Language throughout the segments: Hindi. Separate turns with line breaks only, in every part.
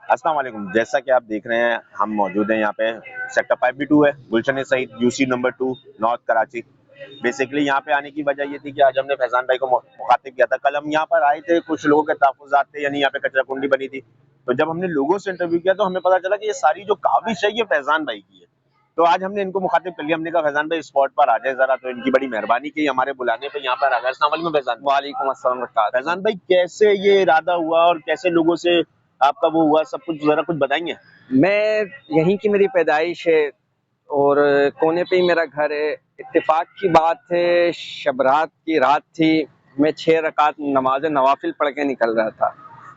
अस्सलाम वालेकुम। जैसा कि आप देख रहे हैं, हम मौजूद हैं यहाँ पे। सेक्टर 5B2 है, Gulshan Saeed, UC number 2, north Karachi. Basically यहाँ पे आने की वजह ये थी कि आज हमने फैजान भाई को मुखातिब किया था। कल हम यहाँ पर आए थे, कुछ लोगों के तहफ़्फ़ुज़ात थे, यानी यहाँ पे कचरा कुंडी बनी थी। तो जब हमने लोगों से इंटरव्यू किया तो हमें पता चला कि ये सारी जो काविश है ये फैजान भाई की है। तो आज हमने इनको मुखातिब कर लिया। हमने कहा फैजान भाई स्पॉट पर आ जाए ज़रा, तो इनकी बड़ी मेहरबानी की हमारे बुलाने पे यहाँ पर आ गए। अस्सलाम वालेकुम फैजान।
वालेकुम अस्सलाम वरहमतुल्लाह।
फैजान भाई, कैसे ये इरादा हुआ और कैसे लोगों से आपका वो हुआ, सब कुछ ज़रा कुछ बताएंगे?
मैं यहीं की मेरी पैदाइश है और कोने पे ही मेरा घर है। इत्तेफाक की बात है, शब रात की रात थी। मैं 6 रकात नमाज नवाफिल पढ़ के निकल रहा था।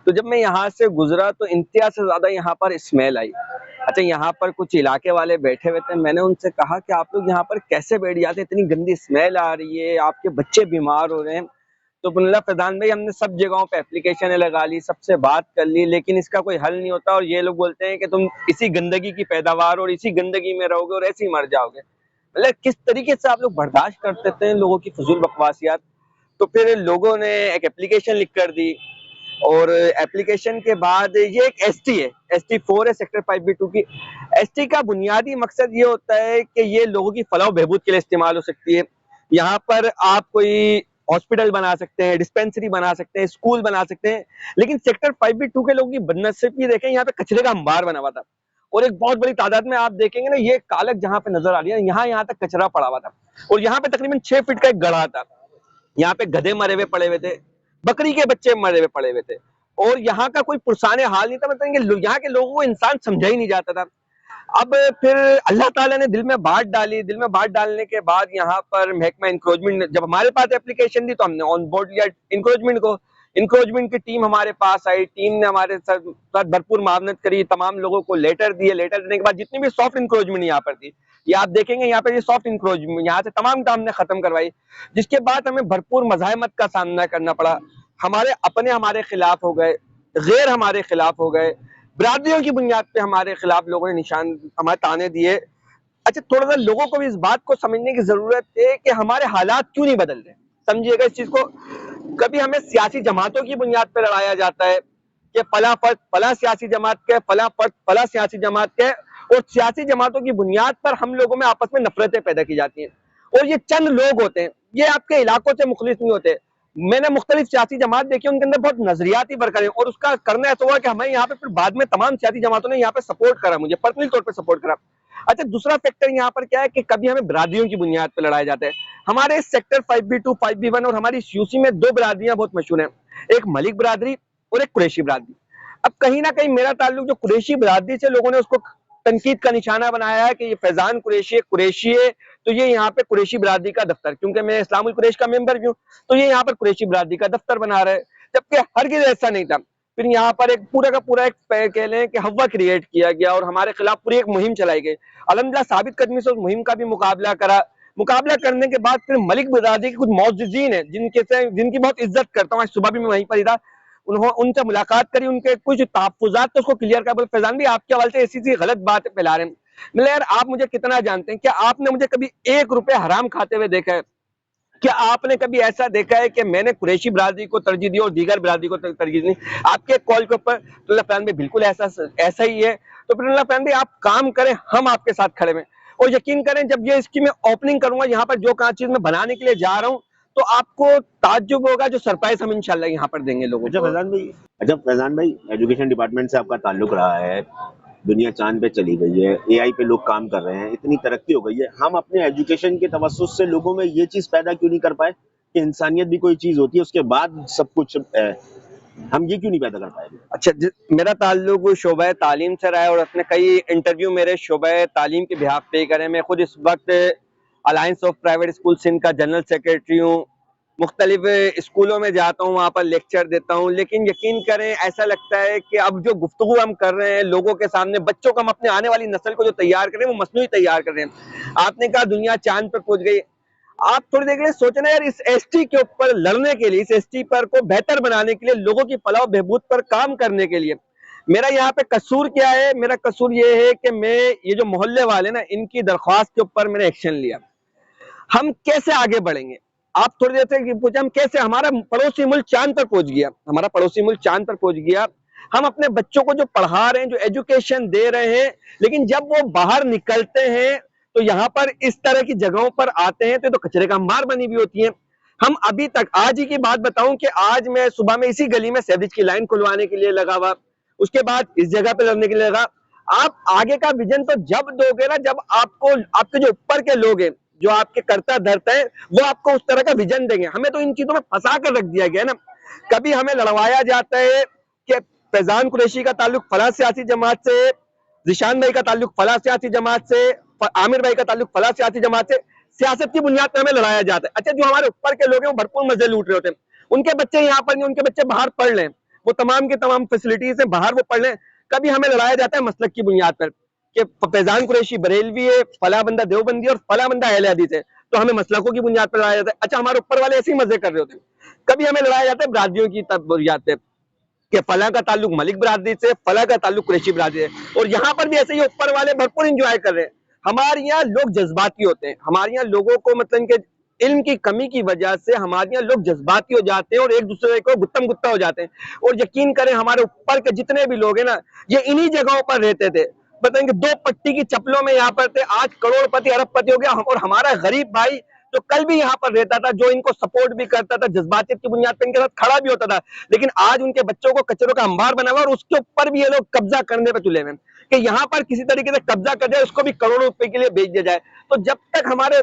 तो जब मैं यहाँ से गुजरा तो इंतहा से ज़्यादा यहाँ पर स्मेल आई। अच्छा, यहाँ पर कुछ इलाके वाले बैठे हुए थे। मैंने उनसे कहा कि आप लोग यहाँ पर कैसे बैठ जाते हैं, इतनी गंदी स्मेल आ रही है, आपके बच्चे बीमार हो रहे हैं। तो बोला फैजान भाई, हमने सब जगहों पे एप्लीकेशनें लगा ली, सबसे बात कर ली, लेकिन इसका कोई हल नहीं होता और ये लोग बोलते हैं कि तुम इसी गंदगी की पैदावार और इसी गंदगी में रहोगे और ऐसे ही मर जाओगे। मतलब किस तरीके से आप लोग बर्दाश्त कर सकते हैं लोगों की फजूल बकवासियात। तो फिर लोगों ने एक एप्लीकेशन लिख कर दी और एप्लीकेशन के बाद ये एक एसटी है, ST4 है सेक्टर 5B2 की। एसटी का बुनियादी मकसद ये होता है कि ये लोगों की फलाह बहबूद के लिए इस्तेमाल हो सकती है। यहाँ पर आप कोई हॉस्पिटल बना सकते हैं, डिस्पेंसरी बना सकते हैं, स्कूल बना सकते हैं। लेकिन सेक्टर 5B2 के लोगों की बदनसीबी देखें, यहाँ पे कचरे का अंबार बना हुआ था और एक बहुत बड़ी तादाद में आप देखेंगे ना, ये कालक जहाँ पे नजर आ रही है, यहाँ तक कचरा पड़ा हुआ था और यहाँ पे तकरीबन 6 फीट का एक गड्ढा था। यहाँ पे गधे मरे हुए पड़े हुए थे, बकरी के बच्चे मरे हुए पड़े हुए थे और यहाँ का कोई पुरसाने हाल नहीं था। मतलब यहाँ के लोगों को इंसान समझा ही नहीं जाता था। अब फिर अल्लाह ताला ने दिल में बात डाली। दिल में बात डालने के बाद यहाँ पर महकमा इंक्रोचमेंट, जब हमारे पास एप्लीकेशन दी तो हमने ऑन बोर्ड लिया इंक्रोचमेंट को। इंक्रोचमेंट की टीम हमारे पास आई, टीम ने हमारे साथ भरपूर मावनत करी, तमाम लोगों को लेटर दिए। लेटर देने के बाद जितनी भी सॉफ्ट इंक्रोचमेंट यहाँ पर थी, ये आप देखेंगे यहाँ पर ये सॉफ्ट इंक्रोचमेंट, यहाँ से तमाम काम ने खत्म करवाई। जिसके बाद हमें भरपूर मज़ाहमत का सामना करना पड़ा। हमारे अपने हमारे खिलाफ हो गए, गैर हमारे खिलाफ हो गए, बिरादरियों की बुनियाद पे हमारे खिलाफ लोगों ने निशान हमारे ताने दिए। अच्छा, थोड़ा सा लोगों को भी इस बात को समझने की जरूरत है कि हमारे हालात क्यों नहीं बदल रहे। समझिएगा इस चीज को। कभी हमें सियासी जमातों की बुनियाद पर लड़ाया जाता है कि फला फर्द फला सियासी जमात के, फला फर्द फला सियासी जमात के, और सियासी जमातों की बुनियाद पर हम लोगों में आपस में नफरतें पैदा की जाती हैं। और ये चंद लोग होते हैं, ये आपके इलाकों से मुखलिस नहीं होते। मैंने मुख्तलिफ सियासी जमात देखी, उनके अंदर बहुत नजरियाती फर्क है और उसका करना ऐसा हुआ कि हमें यहाँ पे फिर बाद में तमाम सियासी जमातों ने यहाँ पे सपोर्ट करा, मुझे पर्सनली तौर पे सपोर्ट करा। अच्छा, दूसरा फैक्टर यहाँ पर क्या है कि कभी हमें बिरादरियों की बुनियाद पर लड़ाया जाता है। हमारे सेक्टर 5B2, 5B1 और हमारी यूसी में 2 बिरादरियां बहुत मशहूर हैं, एक मलिक बिरादरी और एक कुरैशी बिरादरी। अब कहीं ना कहीं मेरा ताल्लुक जो कुरैशी बिरादरी से, लोगों ने उसको तनकीद का निशाना बनाया है कि ये फैजान कुरैशी है, तो ये यहाँ पे कुरैशी बिरादरी का दफ्तर, क्योंकि मैं इस्लामुल कुरैश का मेंबर भी हूँ, तो ये यहाँ पर कुरैशी बिरादरी का दफ्तर बना रहे, जबकि हरगिज़ ऐसा नहीं था। फिर यहाँ पर एक पूरा का पूरा एक कह लें कि हवा क्रिएट किया गया और हमारे खिलाफ पूरी एक मुहिम चलाई गई। अल्हम्दुलिल्लाह साबित कदमी से उस मुहिम का भी मुकाबला करा। मुकाबला करने के बाद फिर मलिक बिरादरी के कुछ मौजूदीन है जिनकी बहुत इज्जत करता हूँ, आज सुबह भी मैं वहीं पर ही था, उन्होंने उनसे मुलाकात करी, उनके कुछ तहफ्फुज़ात तो उसको क्लियर कर। बोले फैजान भी आपके हवाले से ऐसी गलत बात फैला रहे हैं। मतलब यार, आप मुझे कितना जानते हैं? क्या आपने मुझे कभी 1 रुपए हराम खाते हुए देखा है? क्या आपने कभी ऐसा देखा है कि मैंने कुरैशी बिरादरी को तरजीह दी और दीगर बिरादरी को तरजीह दी? आपके कॉल के ऊपर तो फैजान भाई बिल्कुल ऐसा ही है। तो फिर फैजान भाई आप काम करें, हम आपके साथ खड़े हैं और यकीन करें, जब ये इसकी मैं ओपनिंग करूंगा यहाँ पर, जो चीज मैं बनाने के लिए जा रहा हूँ, तो आपको ताज्जुब होगा, जो सरप्राइज हम इंशाल्लाह यहाँ पर देंगे लोगों
अच्छा
को।
फैजान भाई, एजुकेशन डिपार्टमेंट से आपका ताल्लुक रहा है, दुनिया चांद पे चली गई है, एआई पे लोग काम कर रहे हैं, इतनी तरक्की हो गई है, हम अपने एजुकेशन के तवज्जुह से लोगों में ये चीज पैदा क्यों नहीं कर पाए कि इंसानियत भी कोई चीज होती है, उसके बाद सब कुछ हम ये क्यों नहीं पैदा कर पाए?
अच्छा, मेरा ताल्लुक शोबा तालीम से रहा है और अपने कई इंटरव्यू मेरे शोबा तालीम के बिहाफ पे करे। मैं खुद इस वक्त alliance of private school Sindh का जनरल सेक्रेटरी हूँ। मुख्तलिफ स्कूलों में जाता हूँ, वहाँ पर लेक्चर देता हूँ। लेकिन यकीन करें, ऐसा लगता है कि अब जो गुफ्तगू हम कर रहे हैं लोगों के सामने, बच्चों को हम अपने आने वाली नस्ल को जो तैयार कर रहे हैं, वो मसनूई तैयार कर रहे हैं। आपने कहा दुनिया चांद पर पहुंच गई, आप थोड़ी देर के लिए सोचना यार, इस एसटी के ऊपर लड़ने के लिए, इस एसटी पर को बेहतर बनाने के लिए, लोगों की फलाह बहबूद पर काम करने के लिए मेरा यहाँ पे कसूर क्या है? मेरा कसूर ये है कि मैं ये जो मोहल्ले वाले ना, इनकी दरख्वास्त के ऊपर मैंने एक्शन लिया। हम कैसे आगे बढ़ेंगे? आप थोड़ी देर से पूछा हम कैसे, हमारा पड़ोसी मुल्क चांद पर पहुंच गया, हमारा पड़ोसी मुल्क चांद पर पहुंच गया। हम अपने बच्चों को जो पढ़ा रहे हैं, जो एजुकेशन दे रहे हैं, लेकिन जब वो बाहर निकलते हैं तो यहाँ पर इस तरह की जगहों पर आते हैं तो कचरे का अंबार बनी हुई होती है। हम अभी तक, आज ही की बात बताऊं कि आज मैं सुबह में इसी गली में सीवरेज की लाइन खुलवाने के लिए लगा हुआ, उसके बाद इस जगह पे लगने के लिए लगा। आप आगे का विजन तो जब दोगे ना, जब आपको आपके जो ऊपर के लोग हैं, जो आपके कर्ता धर्ता है, वो आपको उस तरह का विजन देंगे। हमें तो इन चीजों में फंसा कर रख दिया गया ना। कभी हमें लड़वाया जाता है कि फैजान कुरैशी का ताल्लुक फला सियासी जमात से, जिशान भाई का ताल्लुक फला सियासी जमात से, आमिर भाई का ताल्लुक फला सियासी जमात से, सियासत की बुनियाद पर हमें लड़ाया जाता है। अच्छा, जो हमारे ऊपर के लोग हैं वो भरपूर मजे लूट रहे होते हैं, उनके बच्चे यहाँ पर नहीं, उनके बच्चे बाहर पढ़ लें, वो तमाम के तमाम फैसिलिटीज है बाहर, वो पढ़ लें। कभी हमें लड़ाया जाता है मसलक की बुनियाद पर कि फैजान कुरैशी बरेलवी है, फला बंदा देवबंदी और फला बंदा अहले हदीस है, तो हमें मसलकों की बुनियाद पर लड़ाया जाता है। अच्छा, हमारे ऊपर वाले ऐसे ही मजे कर रहे होते हैं। कभी हमें लड़ाया जाता है बरादरियों की बुनियाद पे कि फला का ताल्लुक मलिक बरादरी से, फला का ताल्लुक कुरैशी बरादरी से, और यहाँ पर भी ऐसे ही ऊपर वाले भरपूर इंजॉय कर रहे हैं। हमारे यहाँ लोग जज्बाती होते हैं, हमारे यहाँ लोगों को मतलब कि इल्म की कमी की वजह से हमारे यहाँ लोग जज्बाती हो जाते हैं और एक दूसरे को गुत्तम गुत्ता हो जाते हैं। और यकीन करें, हमारे ऊपर के जितने भी लोग हैं ना, ये इन्हीं जगहों पर रहते थे। बताएंगे 2 पट्टी की चप्पलों में यहाँ पर थे, आज करोड़पति अरबपति हो गया। और हमारा गरीब भाई जो कल भी यहाँ पर रहता था, जो इनको सपोर्ट भी करता था, जज्बातियत की बुनियाद पर इनके साथ खड़ा भी होता था, लेकिन आज उनके बच्चों को कचरों का अंबार बना हुआ और उसके ऊपर भी ये लोग कब्जा करने पर तुले हुए कि यहाँ पर किसी तरीके से कब्जा कर जाए, उसको भी करोड़ों रुपए के लिए बेच दिया जाए। तो जब तक हमारे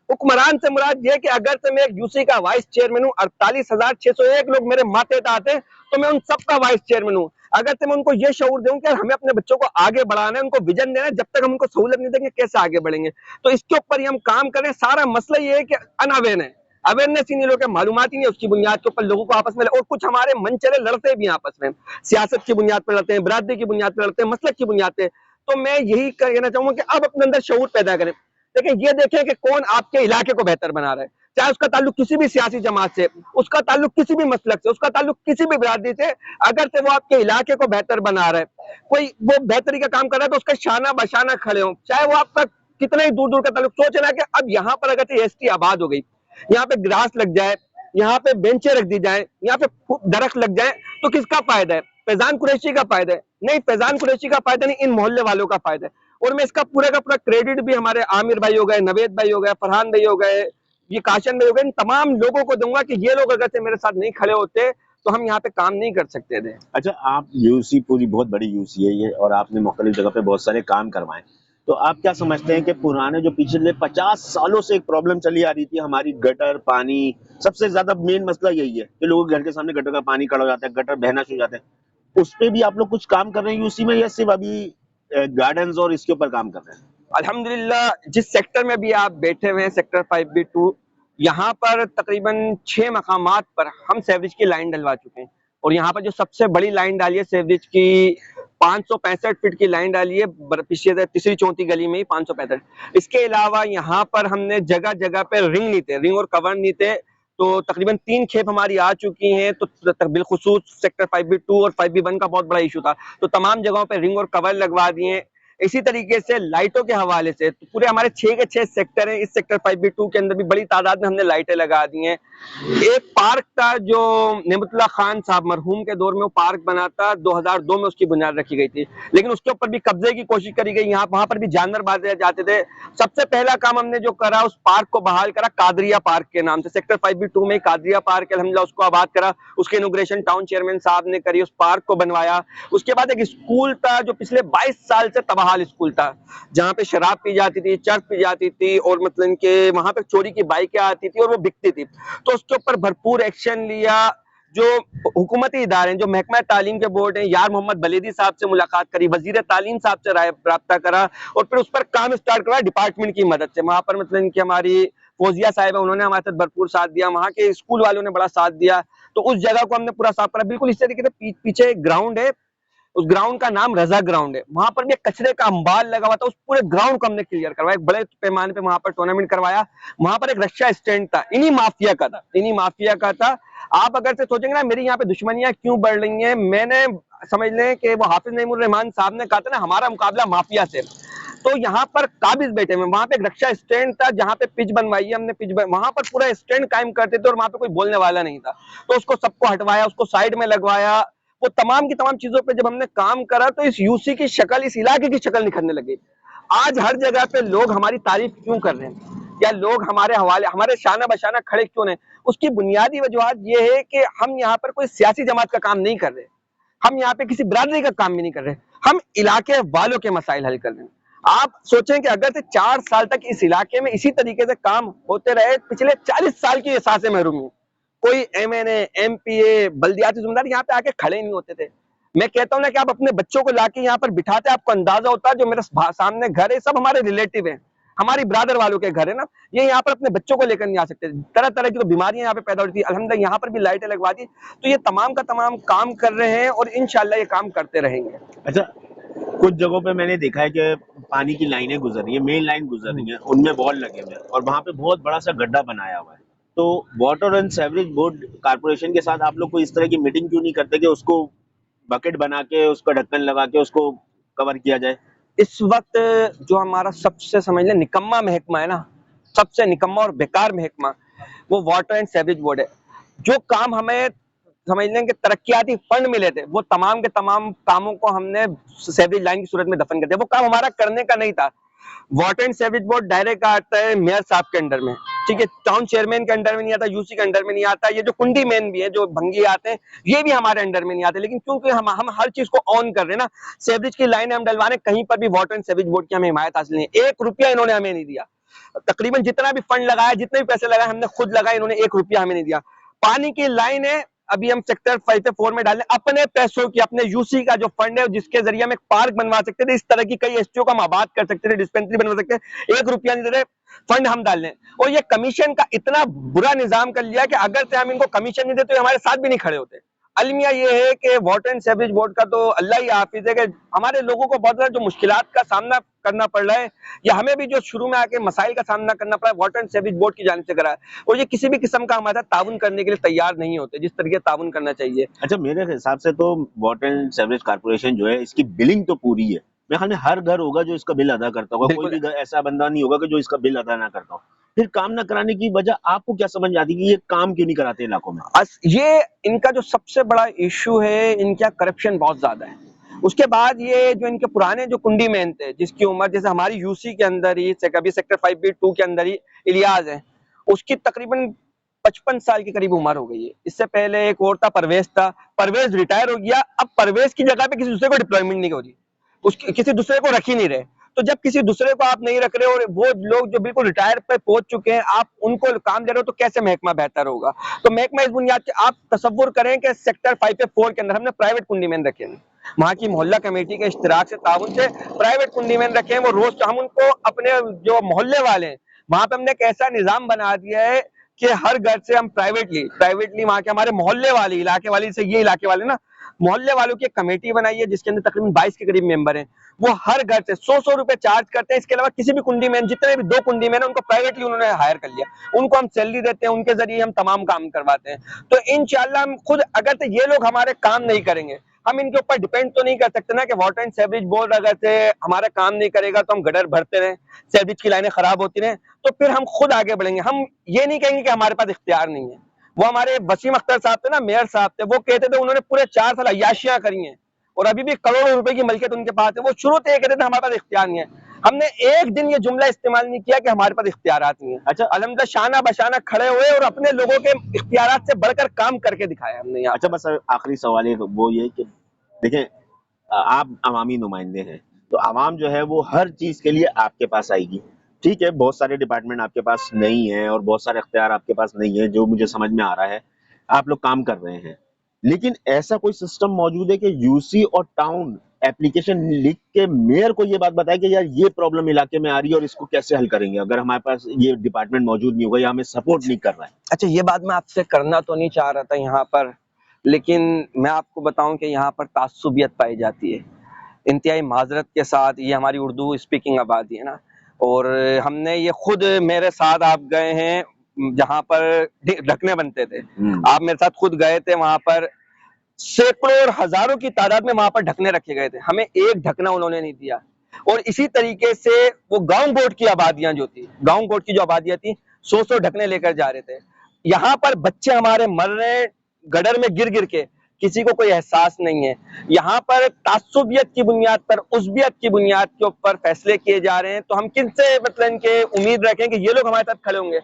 हुक्मरान से मुराद ये कि अगर से मैं एक यूसी का वाइस चेयरमैन हूँ, 48,601 लोग मेरे माथे आते हैं, तो मैं उन सबका वाइस चेयरमैन हूँ। अगर से मैं उनको ये शऊर दूं कि हमें अपने बच्चों को आगे बढ़ाना है, उनको विजन देना है, जब तक हम उनको सहूलत नहीं देंगे कैसे आगे बढ़ेंगे। तो इसके ऊपर ही हम काम करें। सारा मसला ये है कि अवेयरनेस ही नहीं, लोग मालूमात ही नहीं, उसकी बुनियाद के ऊपर लोगों को आपस में, और कुछ हमारे मन चले लड़ते भी आपस में, सियासत की बुनियाद पर लड़ते हैं, बरादरी की बुनियाद पर लड़ते हैं, मसलक की बुनियाद पे। तो मैं यही कहना चाहूंगा कि अब अपने अंदर शऊर पैदा करें। लेकिन ये देखें कि कौन आपके इलाके को बेहतर बना रहा है, चाहे उसका ताल्लुक किसी भी सियासी जमात से, उसका ताल्लुक किसी भी मसलक से, उसका ताल्लुक किसी भी बिरादरी से, अगर से वो आपके इलाके को बेहतर बना रहा है, कोई वो बेहतरी का काम कर रहा है, तो उसका शाना बशाना खड़े हो, चाहे वो आपका कितना ही दूर दूर का ताल्लुक। सोच रहा है कि अब यहाँ पर अगर एसटी आबाद हो गई, यहाँ पे ग्रास लग जाए, यहाँ पे बेंचें रख दी जाए, यहाँ पे दरख्त लग जाए, तो किसका फायदा है? फैजान कुरैशी का फायदा है? नहीं, फैजान कुरैशी का फायदा नहीं, इन मोहल्ले वालों का फायदा है। और मैं इसका पूरा का पूरा क्रेडिट भी हमारे आमिर भाई हो गए, नवेद भाई हो गए, फरहान भाई हो गए, ये काशन भाई हो गए, इन तमाम लोगों को दूंगा कि ये लोग अगर से मेरे साथ नहीं खड़े होते तो हम यहाँ पे काम नहीं कर सकते थे।
अच्छा, आप यूसी पूरी बहुत बड़ी यूसी है ये, और आपने मुख्तलिफ जगह पे बहुत सारे काम करवाए, तो आप क्या समझते हैं कि पुराने जो पिछले 50 सालों से एक प्रॉब्लम चली आ रही थी हमारी, गटर पानी, सबसे ज्यादा मेन मसला यही है कि लोगों के घर के सामने गटर का पानी खड़ा हो जाता है, गटर बहना शुरू हो जाते हैं, उस पे भी आप लोग कुछ काम कर रहे हैं यूसी में, या सिर्फ अभी गार्डन्स और इसके ऊपर काम कर रहे हैं?
अल्हम्दुलिल्लाह, जिस सेक्टर में भी आप बैठे हुए हैं, सेक्टर 5B2, यहाँ पर तकरीबन 6 मकामात पर हम सीवरेज की लाइन डलवा चुके हैं। और यहाँ पर जो सबसे बड़ी लाइन डाली है सीवरेज की, 565 फीट की लाइन डाली है, पिछले तीसरी चौथी गली में ही 565। इसके अलावा यहाँ पर हमने जगह जगह पे रिंग और कवर नहीं थे, तो तकरीबन 3 खेप हमारी आ चुकी हैं। तो बिलखुसूस सेक्टर 5B2 और 5B1 का बहुत बड़ा इशू था, तो तमाम जगहों पे रिंग और कवर लगवा दिए। इसी तरीके से लाइटों के हवाले से तो पूरे हमारे 6 के 6 सेक्टर हैं, इस सेक्टर 5B2 के अंदर भी बड़ी तादाद में हमने लाइटें लगा दी हैं। एक पार्क था जो नेमतुल्लाह खान साहब मरहूम के दौर में वो पार्क बना था, 2002 में उसकी बुनियाद रखी गई थी, लेकिन उसके ऊपर भी कब्जे की कोशिश करी गई, यहाँ वहां पर भी जानवर बांधे जाते थे। सबसे पहला काम हमने जो करा, उस पार्क को बहाल करा कादरिया पार्क के नाम से। सेक्टर 5B2 में कादरिया पार्क है, अल्हम्दुलिल्लाह उसको आबाद करा, उसकी इनॉग्रेशन टाउन चेयरमैन साहब ने करी, उस पार्क को बनवाया। उसके बाद एक स्कूल था जो पिछले 22 साल से तबाहाल स्कूल था, जहाँ पे शराब पी जाती थी, चर्च पी जाती थी, और मतलब के वहां पे चोरी की बाइकें आती थी और वो बिकती थी। तो उसके ऊपर भरपूर एक्शन लिया। जो हुकूमती इदारे हैं, जो महकमा तालीम के बोर्ड हैं, यार मोहम्मद बलेदी साहब से मुलाकात करी, वजीर तालीम साहब से राब्ता करा, और फिर उस पर काम स्टार्ट करा डिपार्टमेंट की मदद से। वहां पर मतलब कि हमारी फौजिया साहिब है, उन्होंने हमारे साथ भरपूर साथ दिया, वहां के स्कूल वालों ने बड़ा साथ दिया। तो उस जगह को हमने पूरा साफ करा। बिल्कुल इस तरीके से पीछे एक ग्राउंड है, उस ग्राउंड का नाम रजा ग्राउंड है, वहां पर भी एक कचरे का अंबार लगा हुआ था, उस पूरे ग्राउंड को हमने क्लियर करवाया, एक बड़े पैमाने पे वहां पर टूर्नामेंट करवाया। वहां पर एक रक्षा स्टैंड था, इन्हीं माफिया का था। आप अगर से सोचेंगे ना मेरी यहाँ पे दुश्मनियां क्यों बढ़ रही हैं, मैंने समझ लें कि वो हाफिज नईमुर रहमान साहब ने कहा था ना, हमारा मुकाबला माफिया से, तो यहाँ पर काबिज बैठे हुए। वहां पे एक रक्षा स्टैंड था, जहाँ पे पिच बनवाई है हमने, वहां पर पूरा स्टैंड कायम करते थे और वहां पे कोई बोलने वाला नहीं था, तो उसको सबको हटवाया, उसको साइड में लगवाया। वो तमाम की तमाम चीजों पे जब हमने काम करा तो इस यूसी की शक्ल, इस इलाके की शक्ल निखरने लगी। आज हर जगह पे लोग हमारी तारीफ क्यों कर रहे हैं, या लोग हमारे हवाले, हमारे शाना बशाना खड़े क्यों नहीं? उसकी बुनियादी वजूहत ये है कि हम यहाँ पर कोई सियासी जमात का काम नहीं कर रहे, हम यहाँ पे किसी बिरादरी का काम भी नहीं कर रहे, हम इलाके वालों के मसाइल हल कर रहे हैं। आप सोचें कि अगर से 4 साल तक इस इलाके में इसी तरीके से काम होते रहे, पिछले 40 साल की एहसास महरूमी, कोई एमएनए, एमपीए, बल्दियाती जिम्मेदार यहाँ पे आके खड़े नहीं होते थे। मैं कहता हूँ ना कि आप अपने बच्चों को लाके यहाँ पर बिठाते, आपको अंदाजा होता है जो मेरे सामने घर है सब हमारे रिलेटिव हैं, हमारी ब्रादर वालों के घर है ना, ये यहाँ पर अपने बच्चों को लेकर नहीं आ सकते। तरह तरह की तो बीमारियां यहाँ पे पैदा होती है। अल्हम्दुलिल्लाह यहाँ पर भी लाइटें लगवा दी, तो ये तमाम का तमाम काम कर रहे हैं और इंशाल्लाह ये काम करते रहेंगे।
अच्छा, कुछ जगहों पे मैंने देखा है कि पानी की लाइनें गुजर रही है, मेन लाइन गुजर रही है, उनमें बॉल लगे हुए हैं और वहां पे बहुत बड़ा सा गड्ढा बनाया हुआ है। तो water and sewerage board corporation के साथ आप लोग कोई इस तरह की मीटिंग क्यों नहीं करते कि उसको बकेट बना के, उसका ढक्कन लगा के उसको कवर किया जाए?
इस वक्त जो हमारा सबसे समझ लें निकम्मा महकमा है ना, सबसे निकम्मा और बेकार महकमा, वो वाटर एंड सीवरेज बोर्ड है। जो काम हमें समझ लें कि तरक्याती फंड मिले थे, वो तमाम के तमाम कामों को हमने सीवरेज लाइन की सूरत में दफन कर दिया। वो काम हमारा करने का नहीं था। Water and sewerage board direct आता है मेयर साहब के अंडर में, ठीक है, टाउन चेयरमैन के अंडर में नहीं आता, यूसी के अंडर में नहीं आता, ये जो कुंडी मैन भी है, जो भंगी आते हैं, ये भी हमारे अंडर में नहीं आते। लेकिन क्योंकि हम हर चीज को ऑन कर रहे हैं ना, सीवरेज की लाइन हम डलवाने, कहीं पर भी वाटर एंड सीवरेज बोर्ड की हमें हिमायत हासिल नहीं है। 1 रुपया इन्होंने हमें नहीं दिया। तकरीबन जितना भी फंड लगाया, जितने भी पैसे लगाए, हमने खुद लगाए, इन्होंने 1 रुपया हमें नहीं दिया। पानी की लाइन है, अभी हम सेक्टर 5 पे 4 में डालें, अपने पैसों की, अपने यूसी का जो फंड है जिसके जरिए हम एक पार्क बनवा सकते थे, इस तरह की कई एसटीओ का हम आबाद कर सकते थे, डिस्पेंसरी बनवा सकते थे, 1 रुपया नहीं दे रहे, फंड हम डाल लें। और ये कमीशन का इतना बुरा निजाम कर लिया कि अगर से हम इनको कमीशन नहीं देते तो हमारे साथ भी नहीं खड़े होते। अलमिया ये है कि वाटर एंड सीवरेज बोर्ड का तो अल्लाह ही हाफिज है कि हमारे लोगों को बहुत ज्यादा जो मुश्किलात का सामना करना पड़ रहा है, या हमें भी जो शुरू में आके मसाइल का सामना करना पड़ा, वाटर एंड सीवरेज बोर्ड की जानिब से करा है, और ये किसी भी किस्म का हमारे साथ ताउन करने के लिए तैयार नहीं होते जिस तरीके ताउन करना चाहिए।
अच्छा, मेरे हिसाब से तो वाटर एंड सीवरेज कारपोरेशन जो है, इसकी बिलिंग तो पूरी है। मेरे ख्याल में हर घर होगा जो इसका बिल अदा करता होगा, कोई भी ऐसा बंदा नहीं होगा कि जो इसका बिल अदा ना करता हो। फिर काम ना कराने की वजह आपको क्या समझ आती है कि ये काम क्यों नहीं कराते इलाकों में?
ये इनका जो सबसे बड़ा इशू है, इनका करप्शन बहुत ज्यादा है। उसके बाद ये जो इनके पुराने जो कुंडी मैन थे, जिसकी उम्र जैसे हमारी यूसी के अंदर ही कभी सेक्टर 5B2 के अंदर ही इलियास है, उसकी तकरीबन 55 साल की करीब उम्र हो गई है। इससे पहले एक और था, परवेज था, परवेज रिटायर हो गया, अब परवेज की जगह पे किसी दूसरे को डिप्लॉयमेंट नहीं हो रही, उसकी किसी दूसरे को रख ही नहीं रहे। तो जब किसी दूसरे को आप नहीं रख रहे और वो लोग जो बिल्कुल रिटायर पे पहुंच चुके हैं, आप उनको काम दे रहे हो, तो कैसे महकमा बेहतर होगा? तो महकमा इस बुनियाद के आप तसव्वुर करें कि सेक्टर 5 पे 4 के अंदर हमने प्राइवेट कुंडीमैन रखे हैं, वहां की मोहल्ला कमेटी के इश्तिराक से, ताउन से प्राइवेट कुंडीमैन रखे हैं। वो रोज हम उनको अपने जो मोहल्ले वाले हैं, वहां पे हमने एक ऐसा निजाम बना दिया है कि हर घर से हम प्राइवेटली वहां के हमारे मोहल्ले वाले, इलाके वाले से, ये इलाके वाले ना, मोहल्ले वालों की एक कमेटी बनाई है जिसके अंदर तकरीबन 22 के करीब मेंबर हैं। वो हर घर से 100 रुपए चार्ज करते हैं। इसके अलावा किसी भी कुंडी मैन, जितने भी 2 कुंडी मैन है, उनको प्राइवेटली उन्होंने हायर कर लिया, उनको हम सैलरी देते हैं, उनके जरिए हम तमाम काम करवाते हैं। तो इंशाल्लाह हम खुद, अगर तो ये लोग हमारे काम नहीं करेंगे, हम इनके ऊपर डिपेंड तो नहीं कर सकते ना कि वाटर एंड सीवरेज बोर्ड अगर से हमारा काम नहीं करेगा तो हम गटर भरते रहें, सीवरेज की लाइनें खराब होती रहें, तो फिर हम खुद आगे बढ़ेंगे। हम ये नहीं कहेंगे कि हमारे पास इख्तियार नहीं है। वो हमारे वसीम अख्तर साहब थे ना, मेयर साहब थे, वो कहते थे उन्होंने पूरे 4 साल अय्याशियां करी हैं और अभी भी करोड़ों रुपए की मलकियत उनके पास है। वो शुरू से ये कहते थे हमारे पास इख्तियार नहीं है। हमने एक दिन ये जुमला इस्तेमाल नहीं किया कि हमारे पास इख्तियारात नहीं है।
अच्छा,
अल्हम्दुलिल्लाह शाना बशाना खड़े हुए और अपने लोगों के इख्तियारात से बढ़कर काम करके दिखाया हमने यहाँ।
अच्छा, बस आखिरी सवाल है वो ये कि देखें, आप अवामी नुमाइंदे हैं, तो आवाम जो है वो हर चीज के लिए आपके पास आएगी। ठीक है, बहुत सारे डिपार्टमेंट आपके पास नहीं है और बहुत सारे अख्तियार आपके पास नहीं है, जो मुझे समझ में आ रहा है, आप लोग काम कर रहे हैं। लेकिन ऐसा कोई सिस्टम मौजूद है कि यूसी और टाउन एप्लीकेशन लिख के मेयर को ये बात बताए कि यार ये प्रॉब्लम इलाके में आ रही है और इसको कैसे हल करेंगे, अगर हमारे पास ये डिपार्टमेंट मौजूद नहीं होगा या हमें सपोर्ट नहीं कर रहा है?
अच्छा, ये बात मैं आपसे करना तो नहीं चाह रहा था यहाँ पर, लेकिन मैं आपको बताऊं कि यहाँ पर तासुबियत पाई जाती है इंतहाई माजरत के साथ। ये हमारी उर्दू स्पीकिंग आबादी है ना, और हमने ये खुद, मेरे साथ आप गए हैं जहाँ पर ढकने बनते थे, आप मेरे साथ खुद गए थे, वहां पर सैकड़ों और हजारों की तादाद में वहां पर ढकने रखे गए थे, हमें एक ढकना उन्होंने नहीं दिया। और इसी तरीके से वो गांव गोट की आबादियां जो थी, गांव गोट की जो आबादियां थी, 100 ढकने लेकर जा रहे थे। यहाँ पर बच्चे हमारे मर रहे हैं गडर में गिर गिर के, किसी को कोई एहसास नहीं है। यहाँ पर तासुबियत की बुनियाद पर, उज़्बियत की बुनियाद के ऊपर फैसले किए जा रहे हैं। तो हम किनसे मतलब इनके उम्मीद रखें कि ये लोग हमारे साथ खड़े होंगे?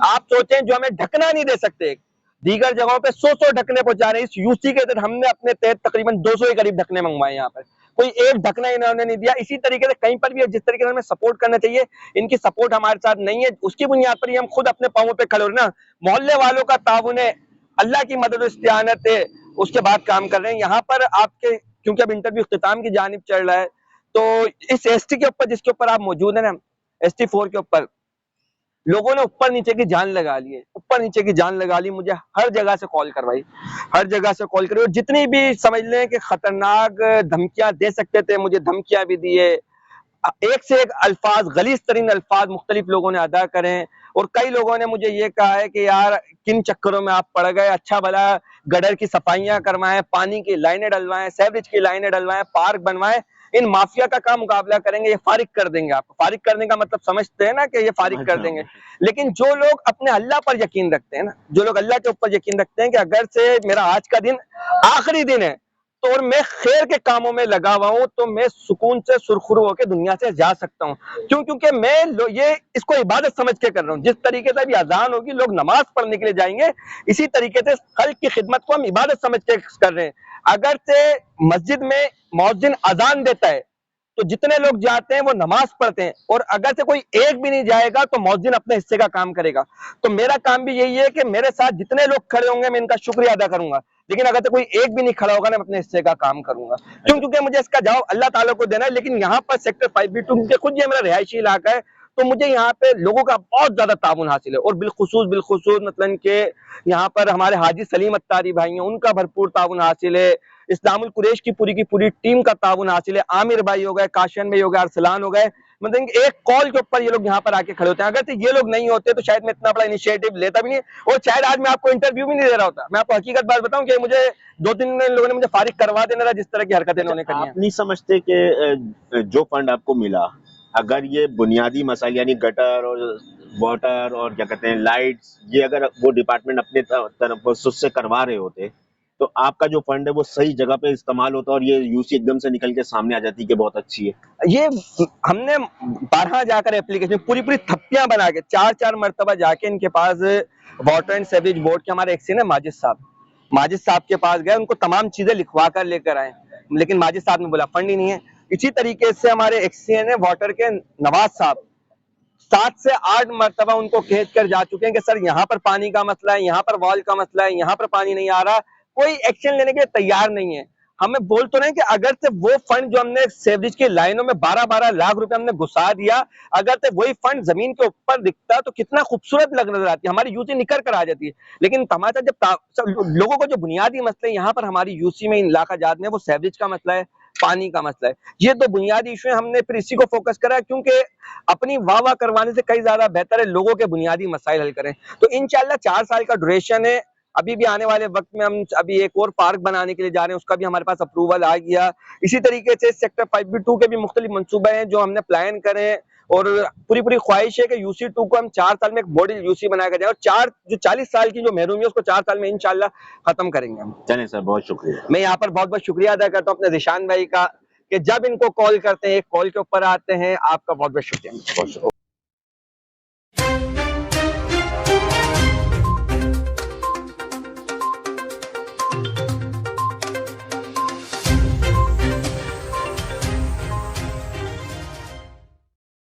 आप सोचें, जो हमें ढकना नहीं दे सकते, दीगर जगहों पे 100 ढकने पहुंचा रहे हैं, इस यूसी के तहत हमने अपने तहत तकरीबन 200 के करीब ढकने मंगवाए। यहाँ पर कोई एक ढकना इन्होंने नहीं दिया। इसी तरीके से कहीं पर भी जिस तरीके से हमें सपोर्ट करना चाहिए, इनकी सपोर्ट हमारे साथ नहीं है। उसकी बुनियाद पर ही हम खुद अपने पांवों पे खड़े हो रहे हैं ना। मोहल्ले वालों का ताउन है, अल्लाह की मदद और इस्तिआनत है, उसके बाद काम कर रहे हैं। यहाँ पर आपके, क्योंकि अब इंटरव्यू इख्तिताम की जानिब चल रहा है, तो इस एसटी के ऊपर जिसके ऊपर आप मौजूद है ना, ST4 के ऊपर लोगों ने ऊपर नीचे की जान लगा ली है, ऊपर नीचे की जान लगा ली। मुझे हर जगह से कॉल करवाई, हर जगह से कॉल करी, और जितनी भी समझ लें कि खतरनाक धमकियां दे सकते थे, मुझे धमकियां भी दी है। एक से एक अल्फाज, गलीज तरीन अल्फाज मुख्तलिफ लोगों ने अदा करें। और कई लोगों ने मुझे ये कहा है कि यार किन चक्करों में आप पड़ गए, अच्छा भला गडर की सफाइयां करवाएं, पानी की लाइनें डलवाएं, सेवरेज की लाइनें डलवाएं, पार्क बनवाएं, इन माफिया का मुकाबला करेंगे, ये फारिग कर देंगे आपको। फारिग करने का मतलब समझते हैं ना कि ये फारिग कर देंगे। लेकिन जो लोग अपने अल्लाह पर यकीन रखते हैं ना, जो लोग अल्लाह के ऊपर यकीन रखते हैं कि अगर से मेरा आज का दिन आखिरी दिन है, तो और मैं खैर के कामों में लगा हुआ हूं, तो मैं सुकून से सुरखुरू होकर दुनिया से जा सकता हूं। क्यों? क्योंकि मैं ये इसको इबादत समझ के कर रहा हूं। जिस तरीके से अभी अजान होगी, लोग नमाज पढ़ने के लिए जाएंगे, इसी तरीके से खल्क की खिदमत को हम इबादत समझ के कर रहे हैं। अगर से मस्जिद में मौजिन अजान देता है, तो जितने लोग जाते हैं वो नमाज पढ़ते हैं, और अगर से कोई एक भी नहीं जाएगा तो मौजिन अपने हिस्से का काम करेगा। तो मेरा काम भी यही है कि मेरे साथ जितने लोग खड़े होंगे, मैं इनका शुक्रिया अदा करूंगा। लेकिन अगर तो कोई एक भी नहीं खड़ा होगा ना, मैं अपने हिस्से का काम करूंगा। क्यों? क्योंकि मुझे इसका जवाब अल्लाह ताला को देना है। लेकिन यहाँ पर सेक्टर 5B2, क्योंकि खुद ये मेरा रिहायशी इलाका है, तो मुझे यहाँ पे लोगों का बहुत ज्यादा ताउन हासिल है। और बिलखुसूस मतलब के यहाँ पर हमारे हाजी सलीम अत्तारी भाई हैं, उनका भरपूर ताउन हासिल है। इस्लामुल कुरैश की पूरी टीम का ताउन हासिल है। आमिर भाई हो गए, काशन भाई हो गए, अरसलान हो गए, मतलब एक कॉल के ऊपर ये लोग यहाँ पर आके खड़े होते हैं। अगर तो ये लोग नहीं होते तो शायद मैं इतना बड़ा इनिशिएटिव लेता भी नहीं, और शायद आज मैं आपको इंटरव्यू भी नहीं दे रहा होता। मैं आपको हकीकत बात बताऊं कि मुझे 2-3 लोगों ने मुझे फारिग करवा देना था, जिस तरह की हरकतें इन्होंने करी हैं।
आप नहीं समझते कि जो फंड आपको मिला, अगर ये बुनियादी मसाइल यानी गटर और वाटर और क्या कहते हैं लाइट्स, ये अगर वो डिपार्टमेंट अपने तरफ से करवा रहे होते, तो आपका जो फंड है वो सही जगह पे इस्तेमाल होता और ये यूसी एकदम से निकल के सामने आ जाती कि बहुत अच्छी है।
ये हमने 12 जाकर एप्लीकेशन पूरी थप्पियां बना के 4-4 मरतबा जाके इनके पास वाटर एंड सीवरेज बोर्ड के हमारे एक्सीएन है माजिद साहब के पास गए, उनको तमाम चीजें लिखवा कर लेकर आए, लेकिन माजिद साहब ने बोला फंड ही नहीं है। इसी तरीके से हमारे एक्सीएन है वाटर के नवाज साहब 7 से 8 मरतबा उनको खेद कर जा चुके हैं कि सर यहाँ पर पानी का मसला है, यहाँ पर वॉल का मसला है, यहाँ पर पानी नहीं आ रहा। कोई एक्शन लेने के लिए तैयार नहीं है। हमें बोल तो रहे हैं कि अगर से वो फंड जो हमने सेवरेज की लाइनों में 12-12 लाख रुपए हमने घुसा दिया, अगर से वही फंड जमीन के ऊपर दिखता तो कितना खूबसूरत नजर आती है, हमारी यूसी निकल कर आ जाती है। लेकिन तमाशा जब लोगों को जो बुनियादी मसले यहाँ पर हमारी यूसी में इन इलाका जात में, वो सेवरेज का मसला है, पानी का मसला है, ये तो बुनियादी इशू है। हमने फिर इसी को फोकस करा, क्योंकि अपनी वाह करवाने से कई ज्यादा बेहतर है लोगों के बुनियादी मसाइल हल करें। तो इंशाल्लाह 4 साल का ड्यूरेशन है। अभी भी आने वाले वक्त में हम अभी एक और पार्क बनाने के लिए जा रहे हैं, उसका भी हमारे पास अप्रूवल आ गया। इसी तरीके से सेक्टर 5B2 के भी मुख्तलिफ मंसूबे हैं जो हमने प्लान करें, और पूरी ख्वाहिश है कि UC2 को हम 4 साल में एक मॉडल UC बनाया जाए, और जो 40 साल की जो महरूमी है उसको 4 साल में इंशाल्लाह खत्म करेंगे हम।
चलें सर, बहुत शुक्रिया।
मैं यहाँ पर बहुत शुक्रिया अदा करता हूँ अपने जिशान भाई का, कि जब इनको कॉल करते हैं एक कॉल के ऊपर आते हैं। आपका बहुत शुक्रिया।